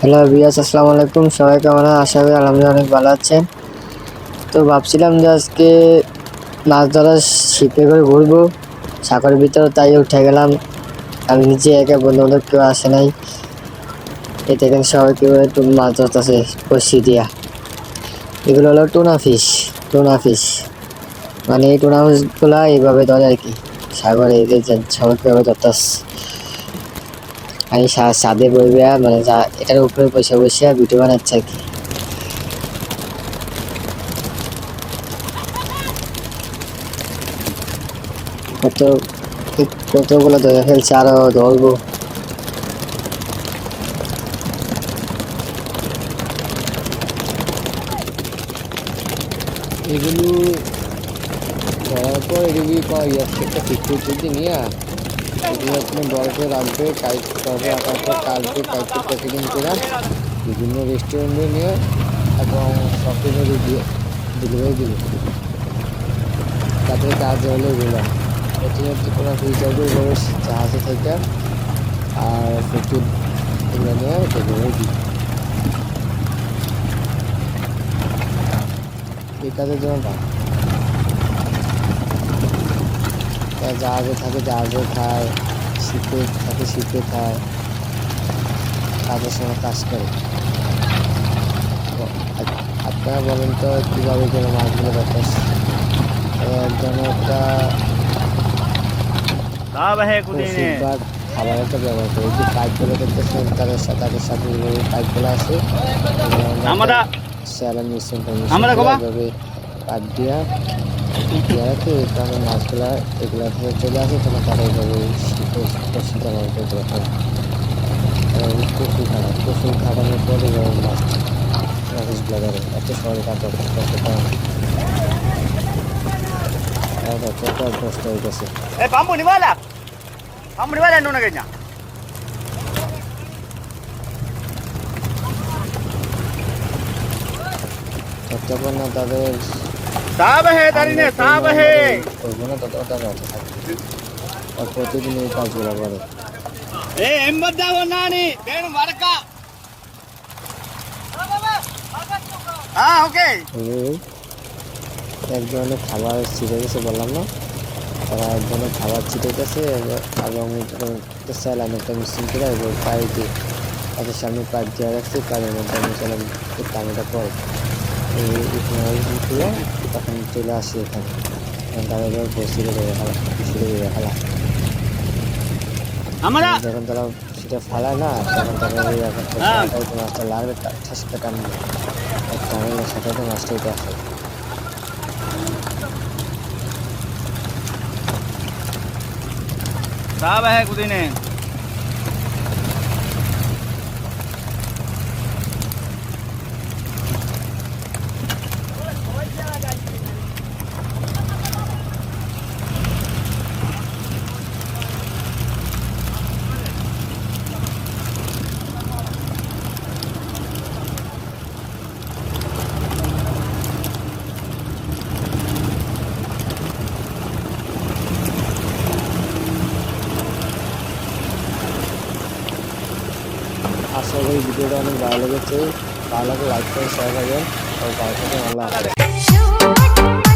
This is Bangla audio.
হ্যালো বিয়াস, আসসালামু আলাইকুম। সবাই কেমন আছেন? আশা করি আলহামদুলিল্লাহ অনেক ভালো আছেন। তো ভাবছিলাম যে আজকে মাছ ধরার ছিপে করে ঘুরবো সাগরের ভিতরে, তাই উঠে গেলাম। আমি নিজে একা, বন্ধু বান্ধব কেউ আসে নাই। এই দেখেন সবাই কেউ একটু মাছ ধরতেছে বসি দিয়া। এগুলো হলো টুনা ফিশ। টুনা ফিশ মানে এই টুনা ফিশগুলা এইভাবে ধরে আর কি সাগরে, এই যে সবাই কীভাবে ধরতেছে। আমি ছাদে বইবে মানে যা এটার উপরে বসে বসে ভিডিও বানাচ্ছে আর কি। কত কতগুলো ধরে ফেলছে, আরো ধরবো। এগুলো ধরার পর এগুলি একটা ফিক্সি যদি নিয়ে এগুলো আপনি বড় করে রাখবে, টাইট করবে, রাখার পর কাটবে, কাটতে প্যাকেজিং করে বিভিন্ন রেস্টুরেন্টে নিয়ে এবং শপিংয়ে ডেলিভারি দিবে। তাদের কাজ হলো এগুলো প্রতিনিয়ত কোনো ফিচারগুলো বড় জাহাজে থেকে আর প্রচুর এগুলো নিয়ে ডেলিভারি দিবে। এই কাজের জন্য জাহাজে থাকে, জাহাজে খায়, শীতে থাকে, শীতে খায়, কাজের সময় কাজ করে। আপনারা বলেন তো কীভাবে করে মাছগুলো ধরতেছে? একজন একটা ওষুধ খাবার একটা ব্যবহার করে, যে পাইপগুলো দেখতেছেন তাদের সাথে পাইপগুলো আছে, স্যালান মিশ্রণভাবে পাইপ দিয়া রাখে। এই কারণে মাছগুলা এগুলো থেকে চলে আসে, তখন তারা এইভাবে কষিটা ব্যবহার করে থাকে। কচুর খাটানোর পর এইভাবে মাছগুলো ধরে এত সহজে কাজ করতে পারে না। কত অভ্যস্ত হয়ে গেছে। যতক্ষণ না তাদের করবো না ততটা থাকে, আর প্রতিদিন এই কাজগুলো করে। এক ধরনের খাবার ছিটে গেছে বললাম না, তারা এক ধরনের খাবার ছিটে গেছে এবং স্যালান একটা মিশ্রণ করে পাইপ দিয়ে তাদের সামনে পাইপ দিয়ে রাখছে, পাইপের মধ্যে আমি স্যালান পানিটা পরে তখন চলে আসি এখানে। তারা এবার বসিয়ে দেবে খেলা, পিছিয়ে দেবে খেলা। যখন তারা সেটা ফালায় না, তখন তারা মাছটা লাগবে, ঠাসটা টানবে, টানলে সাথে মাছটা উঠে আসে। साहब है कुछ ने আশা করি ভিডিওটা অনেক ভালো লেগেছে। ভালো লাগলে লাইক করে শেয়ার করবেন। ভালো থাকবেন। আল্লাহ হাফেজ।